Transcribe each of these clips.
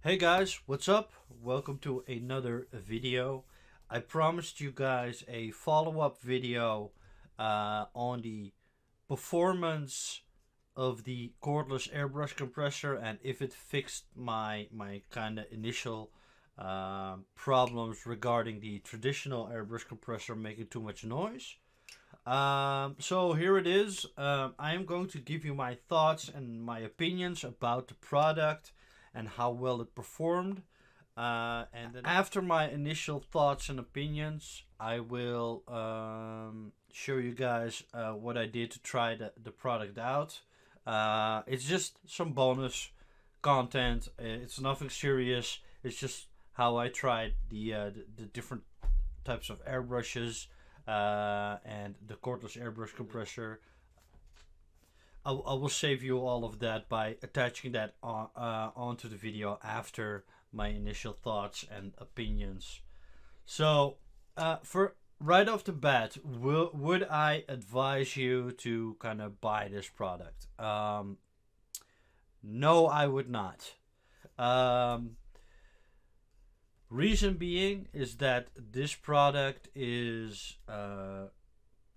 Hey guys, what's up? Welcome to another video. I promised you guys a follow-up video on the performance of the cordless airbrush compressor and if it fixed my kind of initial problems regarding the traditional airbrush compressor making too much noise. So here it is. I am going to give you my thoughts and my opinions about the product and how well it performed. And then after my initial thoughts and opinions, I will show you guys what I did to try the product out. It's just some bonus content. It's nothing serious. It's just how I tried the different types of airbrushes and the cordless airbrush compressor. I will save you all of that by attaching that onto the video after my initial thoughts and opinions. So, for right off the bat, would I advise you to kind of buy this product? No, I would not. Reason being is that this product is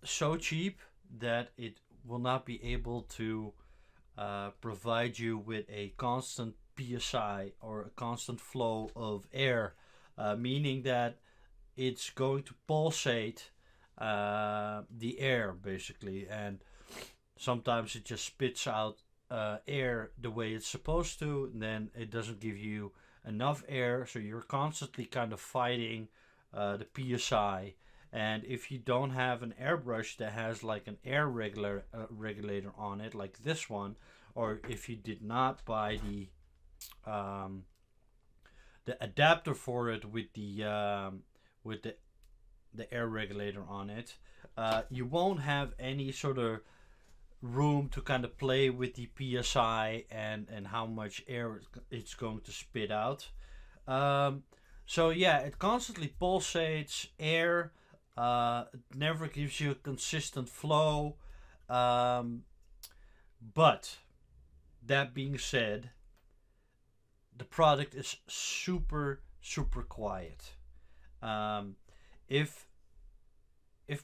so cheap that it will not be able to provide you with a constant PSI or a constant flow of air, meaning that it's going to pulsate the air basically, and sometimes it just spits out air the way it's supposed to, and then it doesn't give you enough air, so you're constantly kind of fighting the PSI. And if you don't have an airbrush that has like an air regulator on it, like this one, or if you did not buy the adapter for it with the air regulator on it, you won't have any sort of room to kind of play with the PSI and how much air it's going to spit out. So yeah, it constantly pulsates air. It never gives you a consistent flow. But that being said, the product is super quiet. If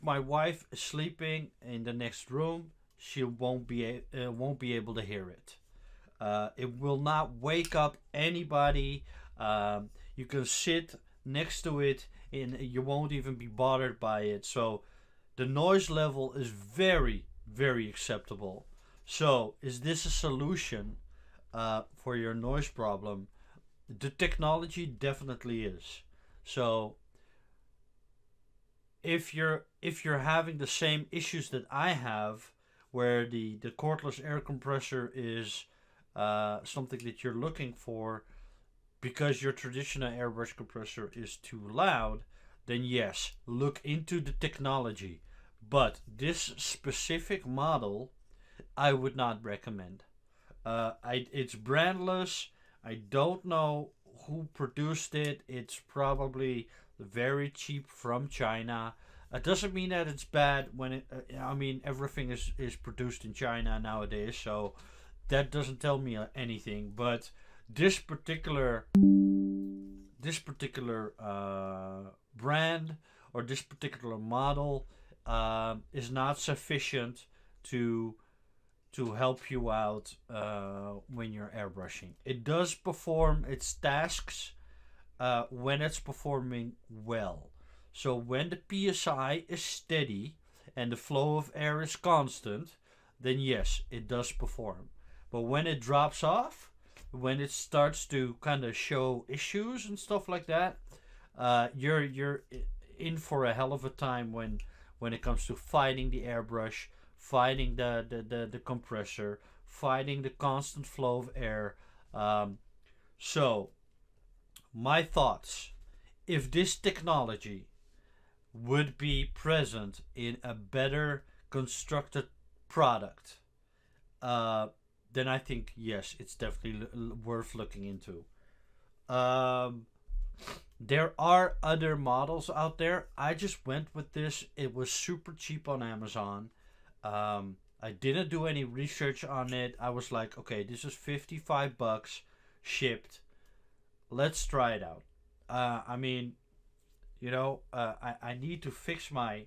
my wife is sleeping in the next room, she won't be able to hear it. It will not wake up anybody. You can sit next to it and you won't even be bothered by it. So the noise level is very acceptable. So is this a solution for your noise problem? The technology definitely is. So if you're having the same issues that I have, where the cordless air compressor is something that you're looking for because your traditional airbrush compressor is too loud, then yes, look into the technology. But this specific model, I would not recommend. It's brandless. I don't know who produced it. It's probably very cheap from China. It doesn't mean that it's bad when it. I mean, everything is produced in China nowadays, so that doesn't tell me anything. But this particular brand or this particular model is not sufficient to help you out when you're airbrushing. It does perform its tasks when it's performing well. So when the PSI is steady and the flow of air is constant, then yes, it does perform. But when it drops off, when it starts to kind of show issues and stuff like that, you're in for a hell of a time when it comes to fighting the airbrush, fighting the compressor, fighting the constant flow of air. So my thoughts: if this technology would be present in a better constructed product, then I think yes, it's definitely worth looking into. There are other models out there. I just went with this. It was super cheap on Amazon. I didn't do any research on it. I was like, okay, this is $55 shipped. let's try it out. I mean, I need to fix my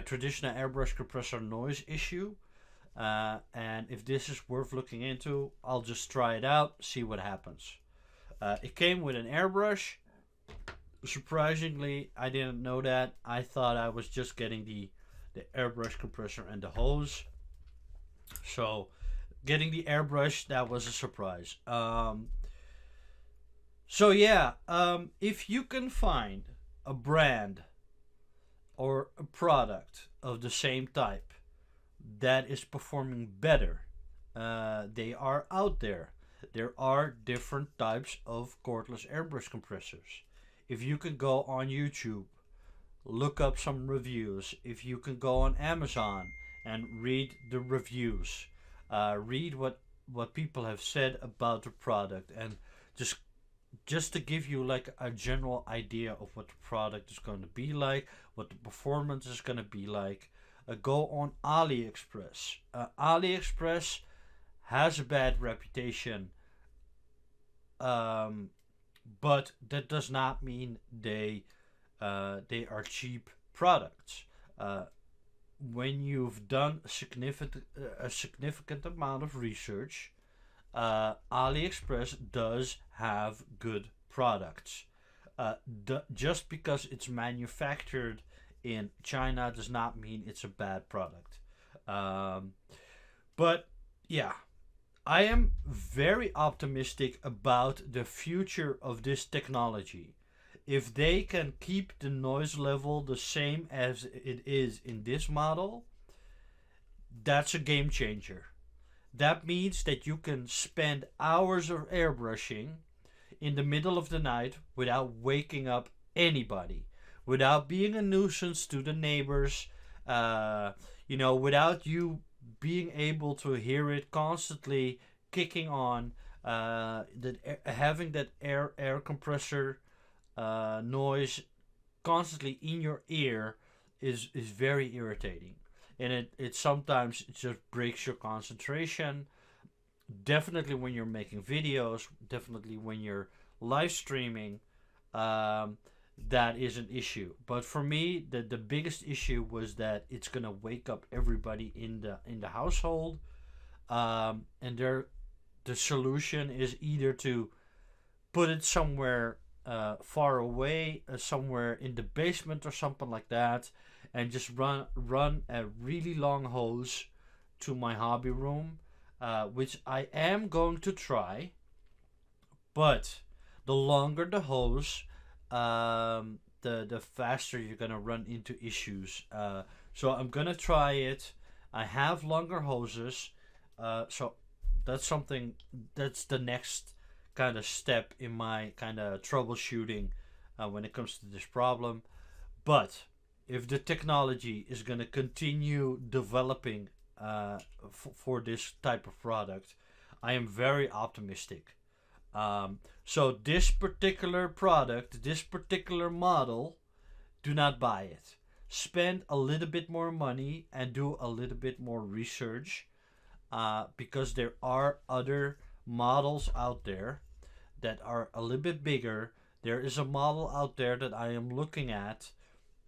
traditional airbrush compressor noise issue. And if this is worth looking into, I'll just try it out, see what happens. It came with an airbrush. Surprisingly, I didn't know that. I thought I was just getting the airbrush compressor and the hose. So, getting the airbrush, that was a surprise. So yeah, if you can find a brand or a product of the same type that is performing better, they are out there. There are different types of cordless airbrush compressors. If you can go on YouTube, look up some reviews. If you can go on Amazon and read the reviews, read what people have said about the product, and just just to give you like a general idea of what the product is going to be like, what the performance is going to be like, go on AliExpress. AliExpress has a bad reputation, um, but that does not mean they are cheap products. Uh, when you've done a significant amount of research, AliExpress does have good products. Just because it's manufactured in China does not mean it's a bad product. Um, but yeah, I am very optimistic about the future of this technology. If they can keep the noise level the same as it is in this model, that's a game changer. That means that you can spend hours of airbrushing in the middle of the night without waking up anybody, without being a nuisance to the neighbors, without you being able to hear it constantly kicking on, having that air compressor noise constantly in your ear is very irritating, and it sometimes just breaks your concentration. Definitely when you're making videos, definitely when you're live streaming, um, that is an issue. But for me, the biggest issue was that it's gonna wake up everybody in the household, and the solution is either to put it somewhere far away, somewhere in the basement or something like that, and just run a really long hose to my hobby room, which I am going to try. But the longer the hose, the faster you're gonna run into issues. So I'm gonna try it. I have longer hoses, so that's something. That's the next kind of step in my kind of troubleshooting when it comes to this problem. But if the technology is going to continue developing for this type of product, I am very optimistic. So this particular product, this particular model, do not buy it. Spend a little bit more money and do a little bit more research, because there are other models out there that are a little bit bigger. There is a model out there that I am looking at,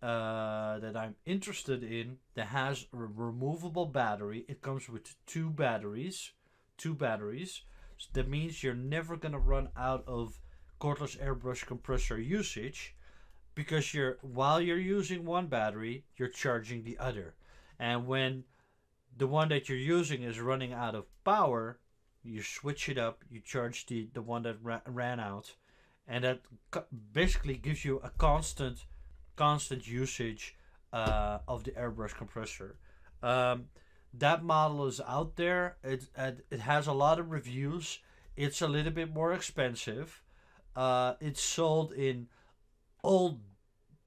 that I'm interested in, that has a removable battery. It comes with two batteries. Two batteries. So that means you're never gonna run out of cordless airbrush compressor usage, because while you're using one battery, you're charging the other. And when the one that you're using is running out of power, you switch it up, you charge the one that ran out, and that basically gives you a constant usage of the airbrush compressor. Um, that model is out there. It has a lot of reviews. It's a little bit more expensive. It's sold in all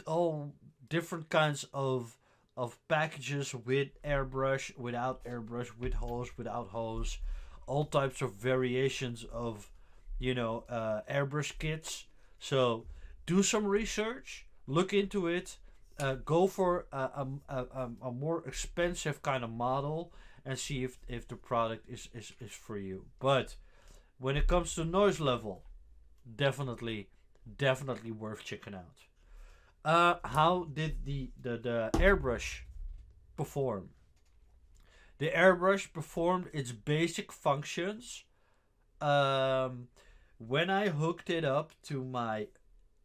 all different kinds of packages, with airbrush, without airbrush, with hose, without hose, all types of variations of airbrush kits. So do some research, look into it, go for a more expensive kind of model, and see if the product is for you. But when it comes to noise level, definitely, definitely worth checking out. How did the airbrush perform? The airbrush performed its basic functions. Um, when I hooked it up to my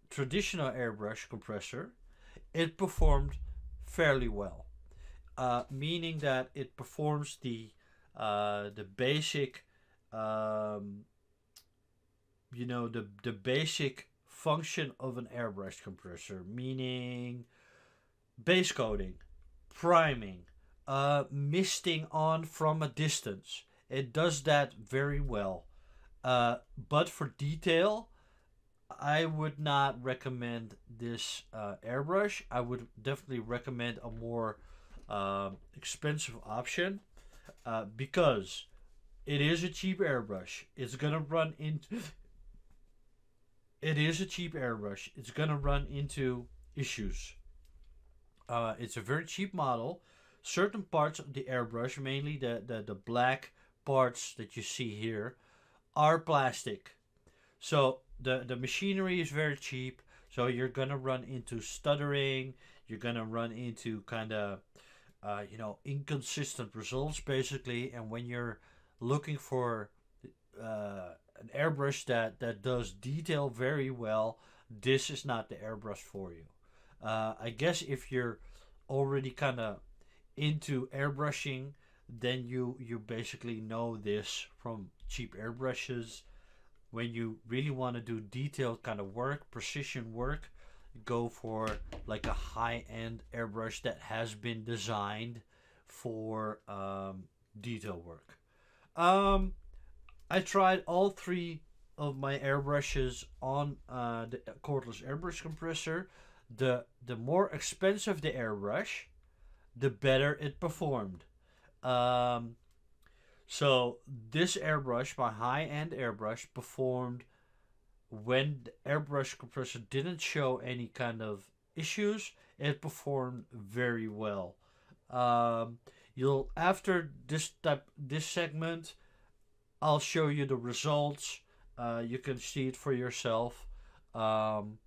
traditional airbrush compressor, it performed fairly well. Meaning that it performs the basic, um, the basic function of an airbrush compressor, meaning base coating, priming, misting on from a distance. It does that very well. But for detail, I would not recommend this airbrush. I would definitely recommend a more expensive option because it is a cheap airbrush. It's gonna run into. It is a cheap airbrush. It's gonna run into issues. It's a very cheap model. Certain parts of the airbrush, mainly the black parts that you see here, are plastic. So the machinery is very cheap. So you're gonna run into stuttering. You're gonna run into kind of inconsistent results basically. And when you're looking for an airbrush that does detail very well, this is not the airbrush for you. I guess if you're already kind of into airbrushing, then you basically know this from cheap airbrushes. When you really want to do detailed kind of work, precision work, go for like a high-end airbrush that has been designed for detail work. Um, I tried all three of my airbrushes on the cordless airbrush compressor. The more expensive the airbrush, the better it performed. Um, so this airbrush, my high-end airbrush, performed when the airbrush compressor didn't show any kind of issues. It performed very well. Um, you'll after this segment, I'll show you the results. You can see it for yourself. Um,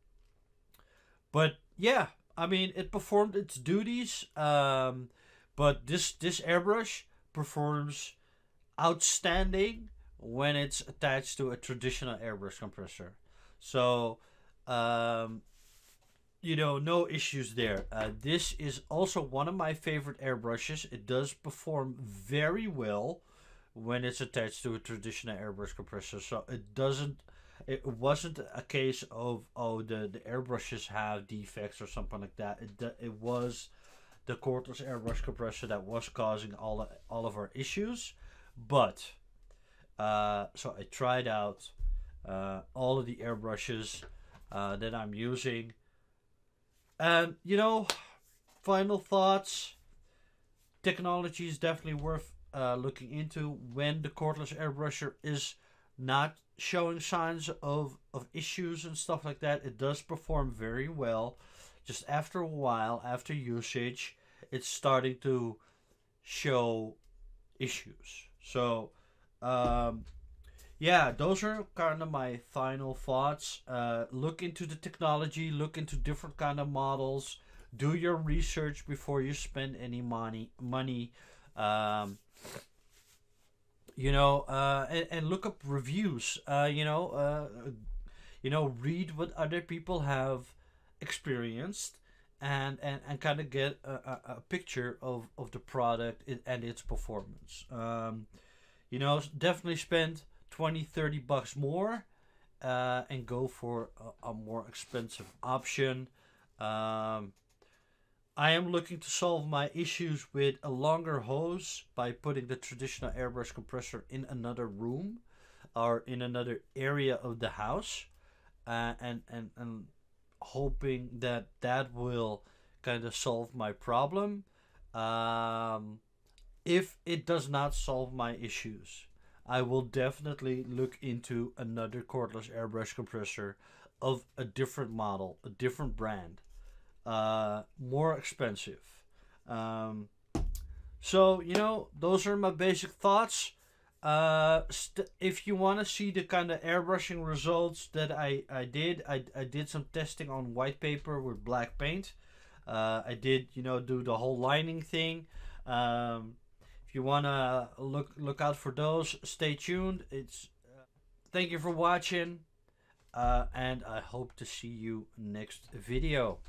but yeah, I mean, it performed its duties. But this airbrush performs outstanding when it's attached to a traditional airbrush compressor. So, um, no issues there. This is also one of my favorite airbrushes. It does perform very well when it's attached to a traditional airbrush compressor. So it wasn't a case of, oh, the airbrushes have defects or something like that. It was the cordless airbrush compressor that was causing all of our issues. But so I tried out all of the airbrushes that I'm using, and final thoughts. Technology is definitely worth looking into when the cordless airbrusher is not showing signs of issues and stuff like that. It does perform very well. Just after a while, after usage, it's starting to show issues. So, yeah, those are kind of my final thoughts. Look into the technology, look into different kind of models, do your research before you spend any money. Um, and look up reviews. Read what other people have experienced, and kind of get a picture of the product and its performance. Definitely spend 20-30 bucks more and go for a more expensive option. um, I am looking to solve my issues with a longer hose by putting the traditional airbrush compressor in another room or in another area of the house, and hoping that will kind of solve my problem. Um, if it does not solve my issues, I will definitely look into another cordless airbrush compressor of a different model, a different brand, more expensive. Um, so those are my basic thoughts. If you want to see the kind of airbrushing results that I did some testing on white paper with black paint. I did, do the whole lining thing. Um, if you want to look out for those, stay tuned. Thank you for watching, and I hope to see you next video.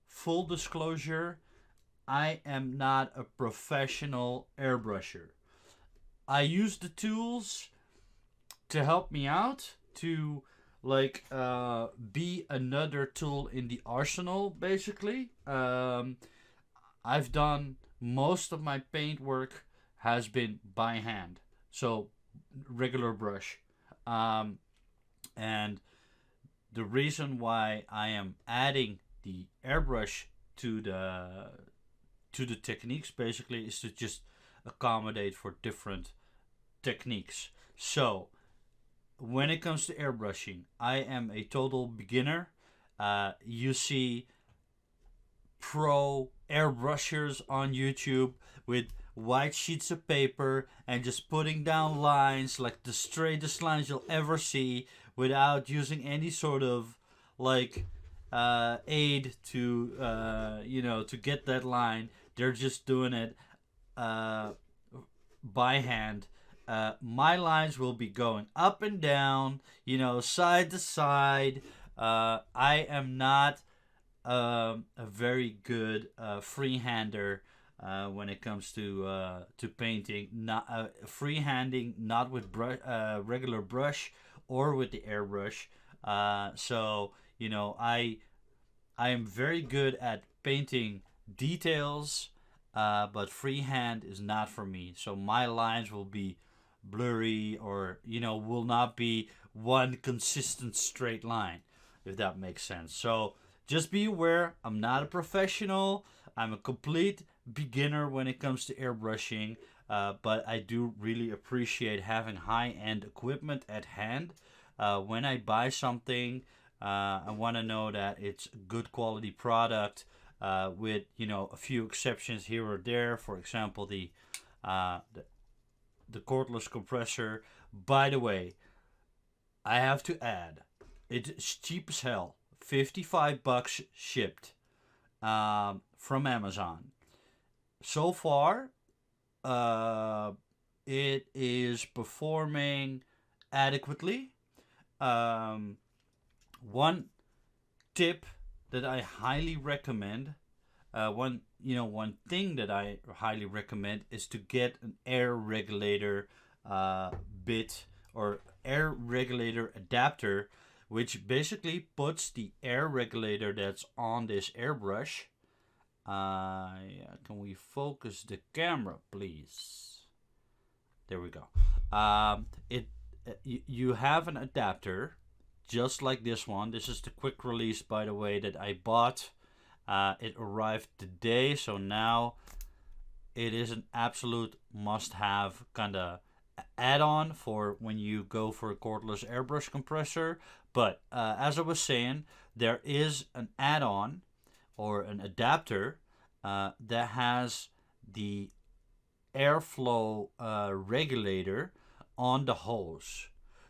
Full disclosure, I am not a professional airbrusher. I use the tools to help me out, to be another tool in the arsenal, basically. I've done most of my paint work has been by hand, so regular brush. um, and the reason why I am adding the airbrush to the techniques, basically, is to just accommodate for different techniques. So when it comes to airbrushing, I am a total beginner. You see pro airbrushers on YouTube with white sheets of paper and just putting down lines like the straightest lines you'll ever see without using any sort of like aid to to get that line. They're just doing it uh, by hand. My lines will be going up and down, side to side. I am not a very good freehander when it comes to painting. Not freehanding, not with regular brush or with the airbrush. So I am very good at painting details, but freehand is not for me. So my lines will be blurry, or will not be one consistent straight line, if that makes sense. So just be aware, I'm not a professional. I'm a complete beginner when it comes to airbrushing, but I do really appreciate having high-end equipment at hand. When I buy something, I want to know that it's a good quality product, with a few exceptions here or there. For example, uh, the the cordless compressor. By the way, I have to add, it's cheap as hell. $55 shipped, from Amazon. So far, uh, it is performing adequately. Um, one tip that I highly recommend, one thing that I highly recommend, is to get an air regulator bit, or air regulator adapter, which basically puts the air regulator that's on this airbrush. Can we focus the camera, please? There we go. It You have an adapter just like this one. This is the quick release, by the way, that I bought. It arrived today, so now it is an absolute must-have kind of add-on for when you go for a cordless airbrush compressor. But as I was saying, there is an add-on or an adapter that has the airflow regulator on the hose.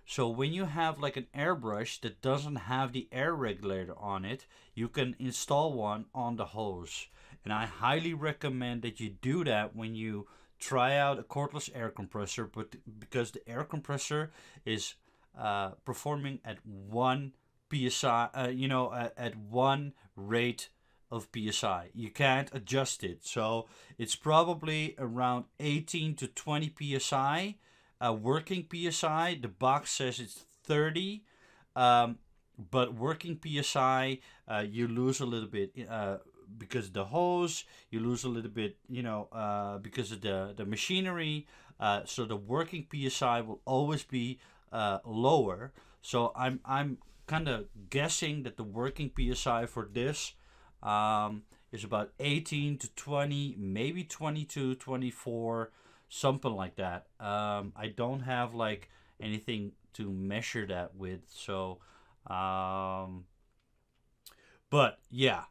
So when you have like an airbrush that doesn't have the air regulator on it, you can install one on the hose. And I highly recommend that you do that when you try out a cordless air compressor, but because the air compressor is performing at 1 psi, at one rate of psi. You can't adjust it. So it's probably around 18 to 20 psi. Working psi, the box says it's 30, but working psi, you lose a little bit because of the hose. You lose a little bit, because of the machinery. So the working psi will always be lower. So I'm kind of guessing that the working psi for this is about 18 to 20, maybe 22, 24, something like that. I don't have like anything to measure that with. So, but yeah.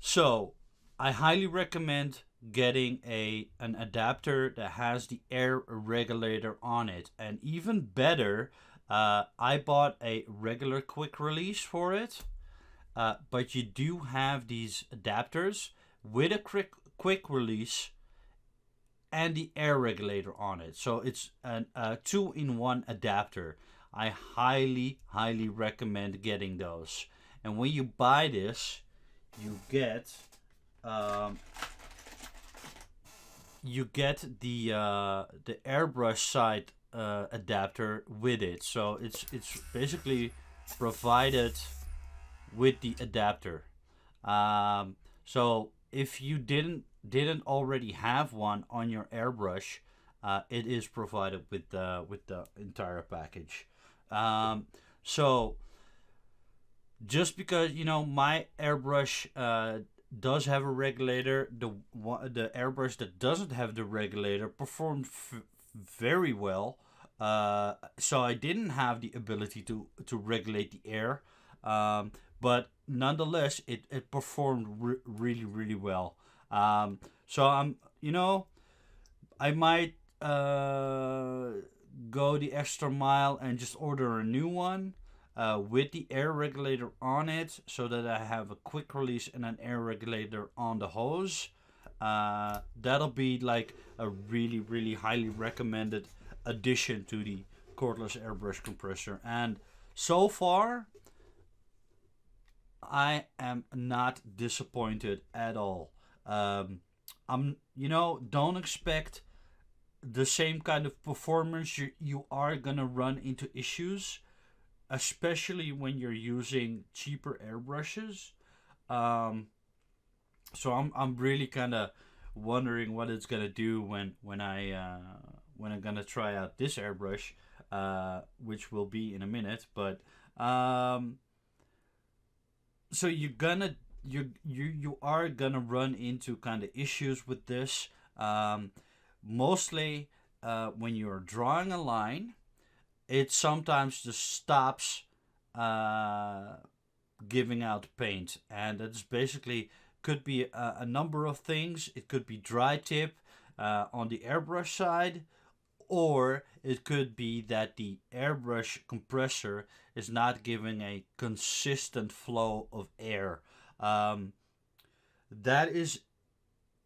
So I highly recommend getting an adapter that has the air regulator on it. And even better, I bought a regular quick release for it, but you do have these adapters with a quick release and the air regulator on it. So it's a two-in-one adapter. I highly recommend getting those. And when you buy this, you get um, the airbrush side adapter with it. So it's basically provided with the adapter. So if you didn't already have one on your airbrush, it is provided with the entire package. So just because my airbrush does have a regulator, the airbrush that doesn't have the regulator performed very well. So I didn't have the ability to regulate the air, but nonetheless it performed really well. So I might go the extra mile and just order a new one with the air regulator on it, so that I have a quick release and an air regulator on the hose. That'll be like a really highly recommended addition to the cordless airbrush compressor. And so far, I am not disappointed at all. Don't expect the same kind of performance. You are gonna run into issues, especially when you're using cheaper airbrushes. So I'm really kind of wondering what it's gonna do when I'm gonna try out this airbrush, which will be in a minute. But so you are gonna run into kind of issues with this. Mostly when you're drawing a line, it sometimes just stops giving out paint, and that's basically could be a number of things. It could be dry tip on the airbrush side, or it could be that the airbrush compressor is not giving a consistent flow of air. That is,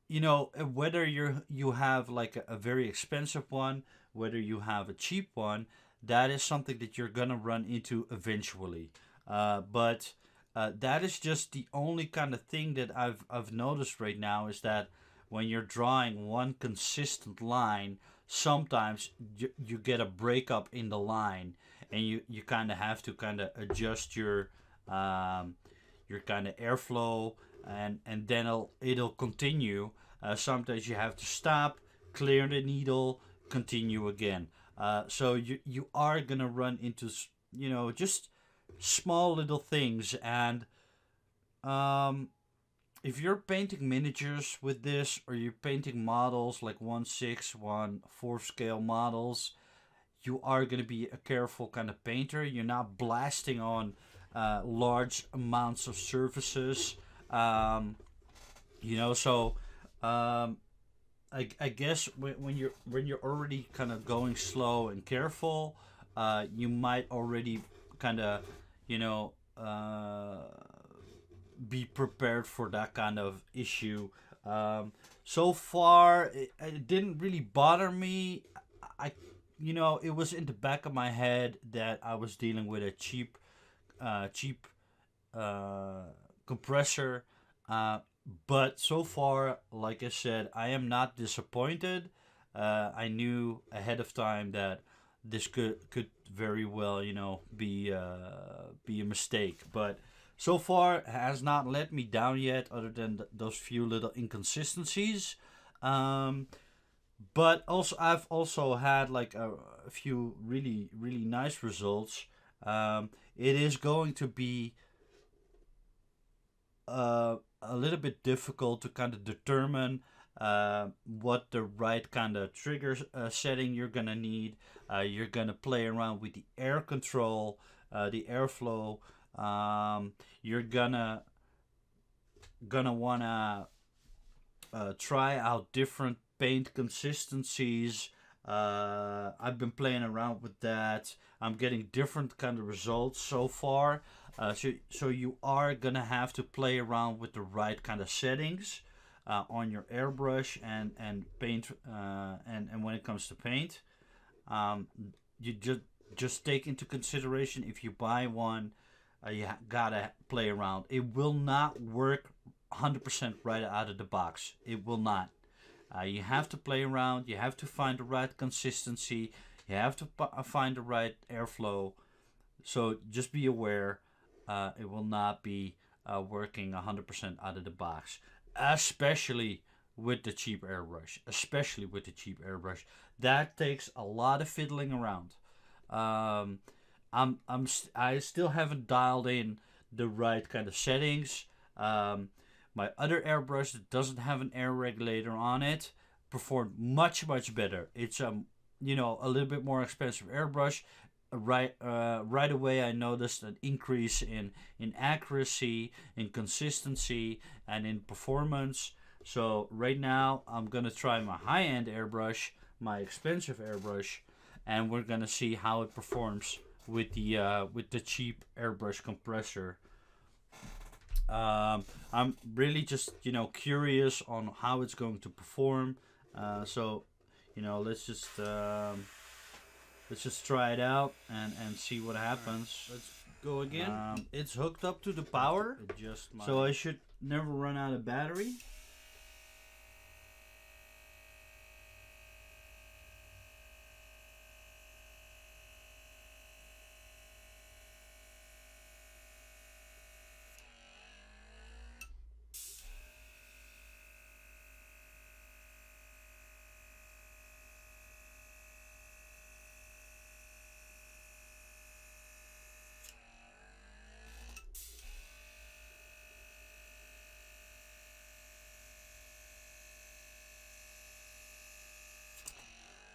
whether you have like a very expensive one, whether you have a cheap one, that is something that you're gonna run into eventually. But that is just the only kind of thing that I've noticed right now, is that when you're drawing one consistent line, sometimes you get a breakup in the line, and you kind of have to kind of adjust your kind of airflow, and then it'll continue. Sometimes you have to stop, clear the needle, continue again. So you are gonna run into just small little things. And if you're painting miniatures with this, or you're painting models like 1/6, 1/4 scale models, you are going to be a careful kind of painter. You're not blasting on large amounts of surfaces. So I guess when you're already kind of going slow and careful, you might already kind of be prepared for that kind of issue. So far, it didn't really bother me. It was in the back of my head that I was dealing with a cheap compressor. But so far, like I said, I am not disappointed. I knew ahead of time that this could very well, be a mistake. But so far, it has not let me down yet, other than those few little inconsistencies. But also, I've also had like a few really nice results. It is going to be a little bit difficult to kind of determine what the right kind of trigger setting you're gonna need. You're gonna play around with the air control, the airflow. You're gonna wanna try out different paint consistencies. I've been playing around with that. I'm getting different kind of results so far. So you are gonna have to play around with the right kind of settings on your airbrush and paint and when it comes to paint. You just take into consideration if you buy one, gotta play around. It will not work 100% right out of the box. It will not. You have to play around. You have to find the right consistency. You have to find the right airflow. So just be aware, it will not be working 100% out of the box, especially with the cheap airbrush. Especially with the cheap airbrush, that takes a lot of fiddling around. Um, I still haven't dialed in the right kind of settings. My other airbrush that doesn't have an air regulator on it performed much better. It's a little bit more expensive airbrush. Right away I noticed an increase in accuracy, in consistency, and in performance. So right now I'm gonna try my high-end airbrush, my expensive airbrush, and we're gonna see how it performs with the cheap airbrush compressor. I'm really just curious on how it's going to perform. So let's just try it out and see what happens. Let's go again. It's hooked up to the power, so I should never run out of battery.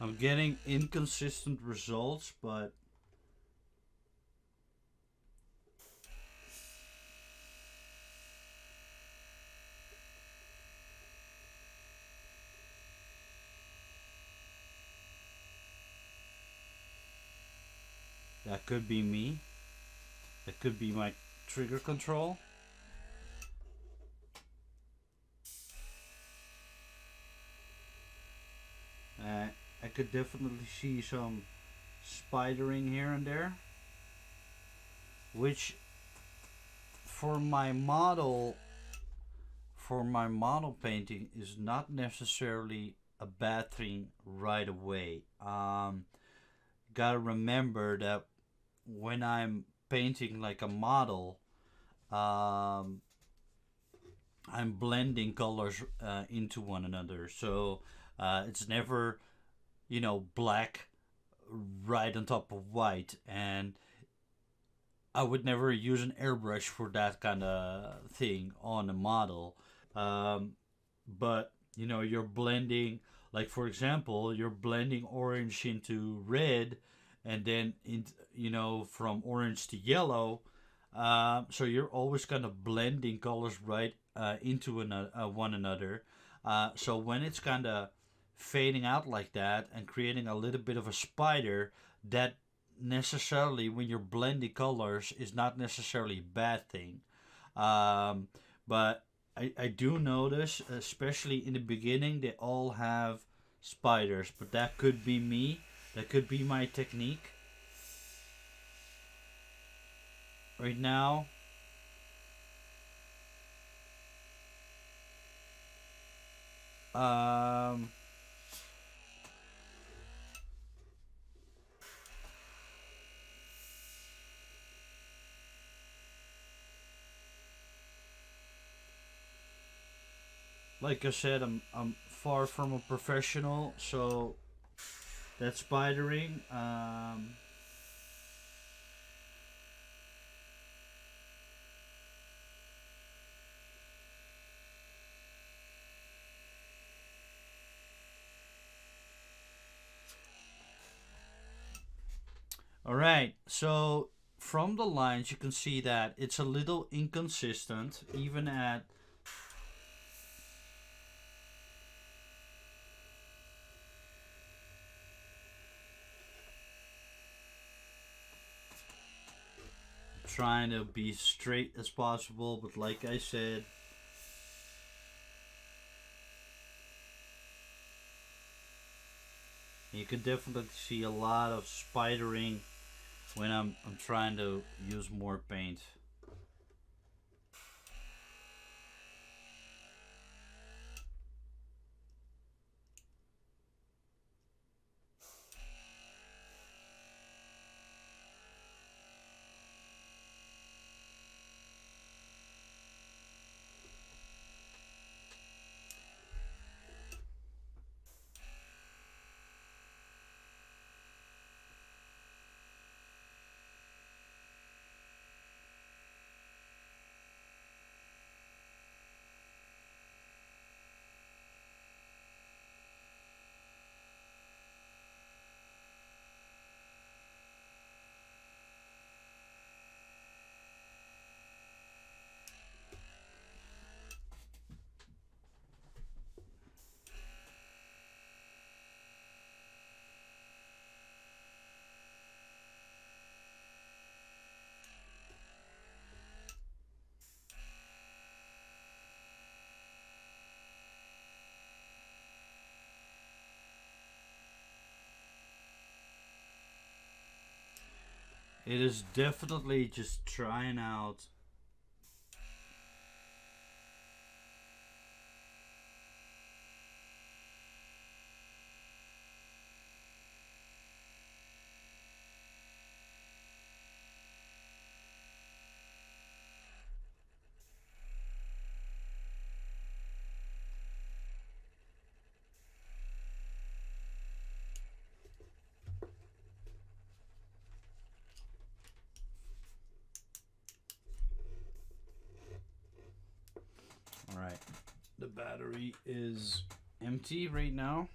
I'm getting inconsistent results, but that could be me. That could be my trigger control. I could definitely see some spidering here and there, which for my model painting is not necessarily a bad thing right away. Gotta remember that when I'm painting like a model, I'm blending colors into one another, so it's never black right on top of white, and I would never use an airbrush for that kind of thing on a model. But you're blending, like for example, you're blending orange into red, and then from orange to yellow. So you're always kind of blending colors right into one another. So when it's kind of fading out like that and creating a little bit of a spider, that necessarily, when you're blending colors, is not necessarily a bad thing. But I do notice, especially in the beginning, they all have spiders, but that could be me. That could be my technique. Right now, like I said, I'm far from a professional, so that spidering. Alright, so from the lines you can see that it's a little inconsistent, even at trying to be straight as possible, but like I said, you can definitely see a lot of spidering when I'm trying to use more paint. It is definitely just trying out. Alright, the battery is empty right now.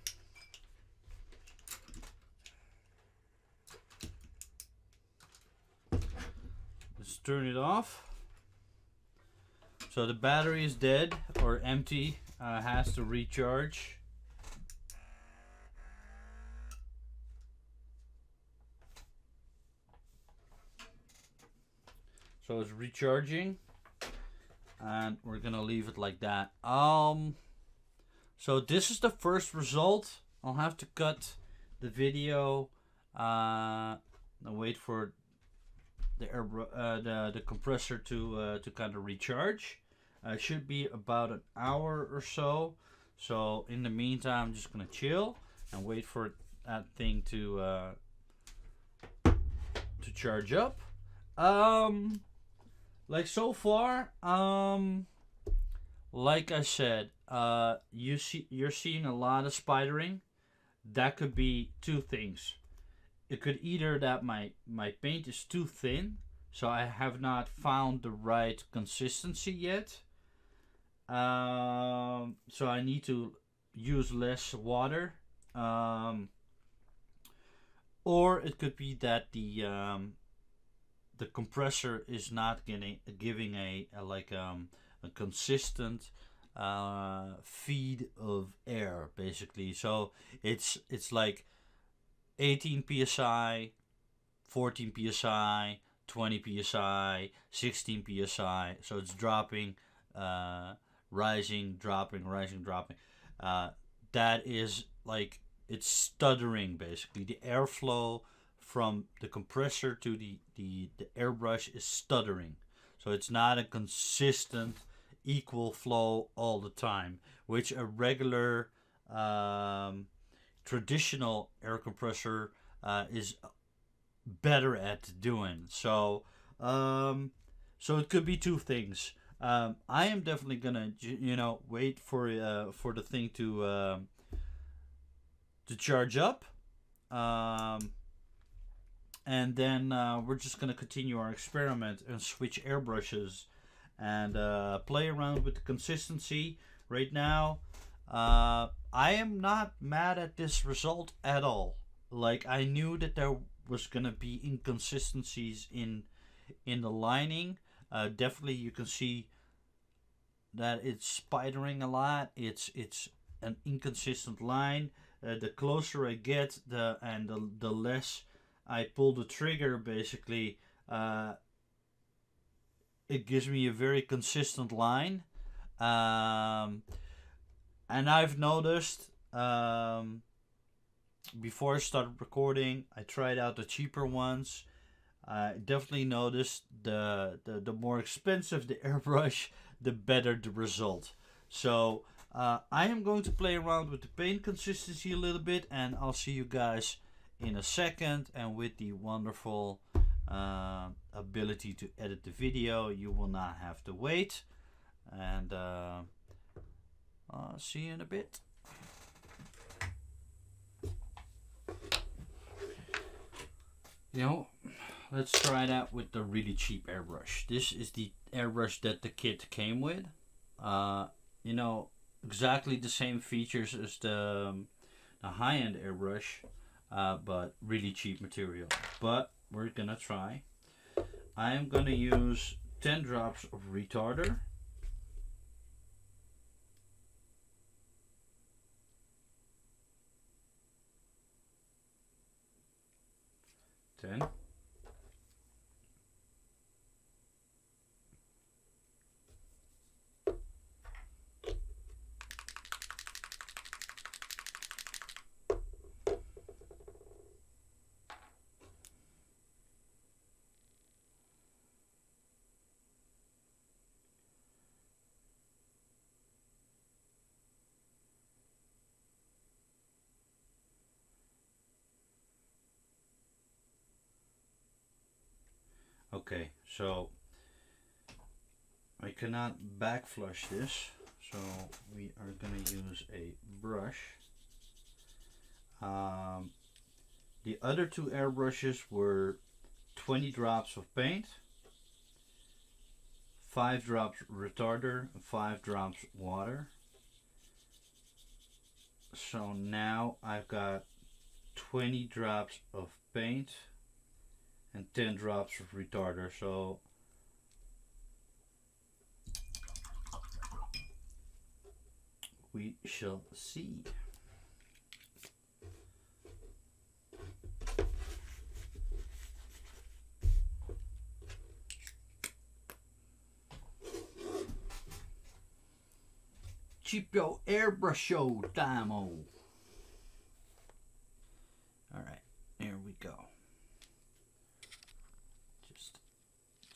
Let's turn it off. So the battery is dead or empty, has to recharge. So it's recharging, and we're gonna leave it like that. So this is the first result. I'll have to cut the video. I'll wait for the the compressor to kind of recharge. It should be about an hour or so. So in the meantime, I'm just gonna chill and wait for that thing to charge up. Like so far, like I said, you're seeing a lot of spidering. That could be two things. It could either that my paint is too thin, so I have not found the right consistency yet. So I need to use less water. Or it could be that the compressor is not giving a consistent feed of air, basically. So it's like 18 psi, 14 psi, 20 psi, 16 psi. So it's dropping, rising, dropping, rising, dropping. That is like, it's stuttering, basically. The airflow from the compressor to the airbrush is stuttering. So it's not a consistent, equal flow all the time, which a regular traditional air compressor is better at doing. So it could be two things. I am definitely gonna wait for the thing to charge up. And then we're just going to continue our experiment and switch airbrushes and play around with the consistency. Right now, I am not mad at this result at all. Like, I knew that there was going to be inconsistencies in the lining. Definitely you can see that it's spidering a lot. It's an inconsistent line. The closer I get, the less I pull the trigger, basically, it gives me a very consistent line. And I've noticed before I started recording, I tried out the cheaper ones. I definitely noticed the more expensive the airbrush, the better the result. So I am going to play around with the paint consistency a little bit, and I'll see you guys in a second. And with the wonderful ability to edit the video, you will not have to wait. And I'll see you in a bit. You know, let's try it out with the really cheap airbrush. This is the airbrush that the kit came with. You know, exactly the same features as the high-end airbrush, but really cheap material. But we're gonna try. I am gonna use 10 drops of retarder. Ten. Okay, so I cannot backflush this, so we are going to use a brush. The other two airbrushes were 20 drops of paint, 5 drops retarder, and 5 drops water. So now I've got 20 drops of paint and 10 drops of retarder. So we shall see. Cheap yo airbrush show time. All right, here we go.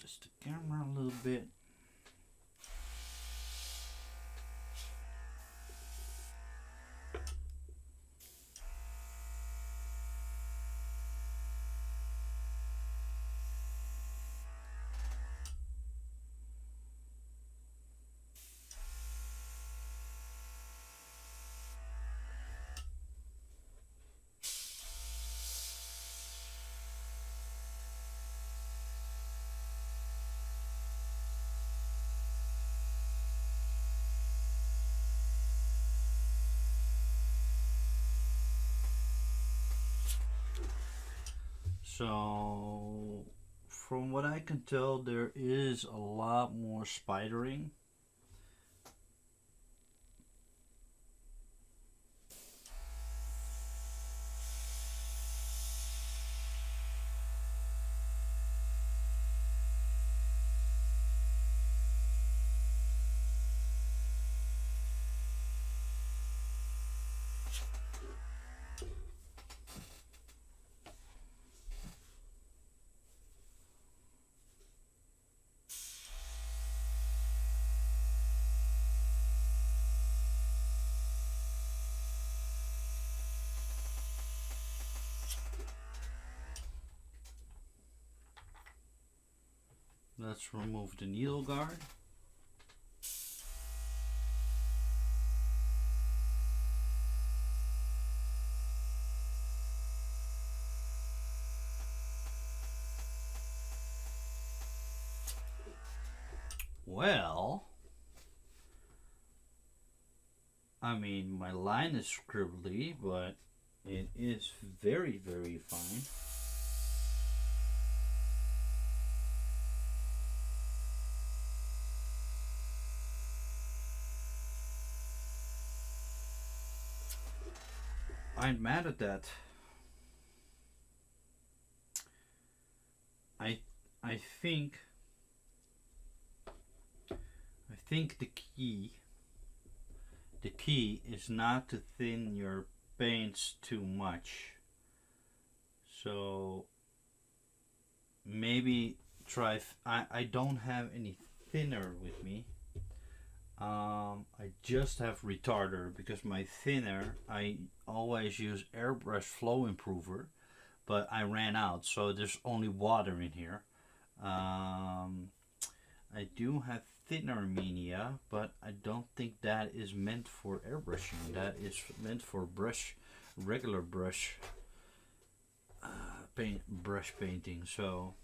Just the camera a little bit. So, from what I can tell, there is a lot more spidering. Let's remove the needle guard. Well, I mean, my line is scribbly, but it is very, very fine. I'm mad at that. I think I think the key is not to thin your paints too much. So maybe try. I don't have any thinner with me. I just have retarder because my thinner, I always use airbrush flow improver, but I ran out, so there's only water in here. I do have thinner media, but I don't think that is meant for airbrushing. That is meant for regular brush painting. So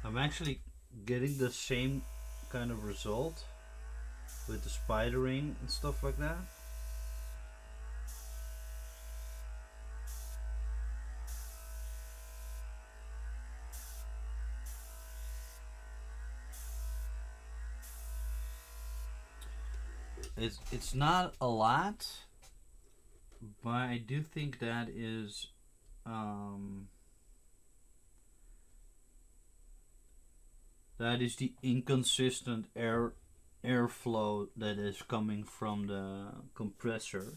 I'm actually getting the same kind of result with the spidering and stuff like that. It's not a lot, but I do think that is the inconsistent airflow that is coming from the compressor.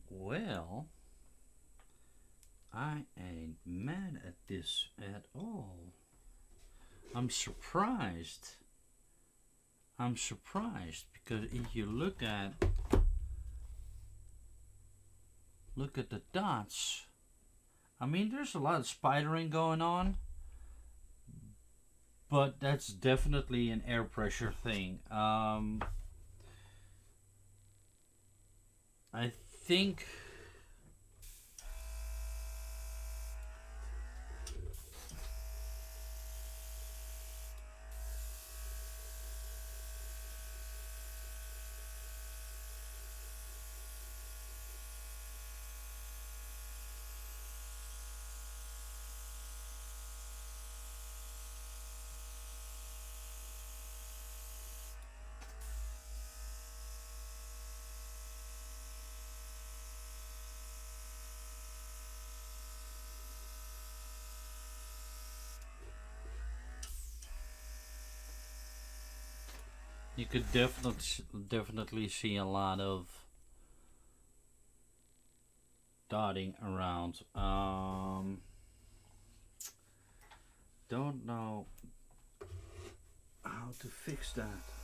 Well, I ain't mad at this at all. I'm surprised. I'm surprised because if you look at the dots, I mean there's a lot of spidering going on, but that's definitely an air pressure thing. I think you could definitely see a lot of dotting around. Don't know how to fix that.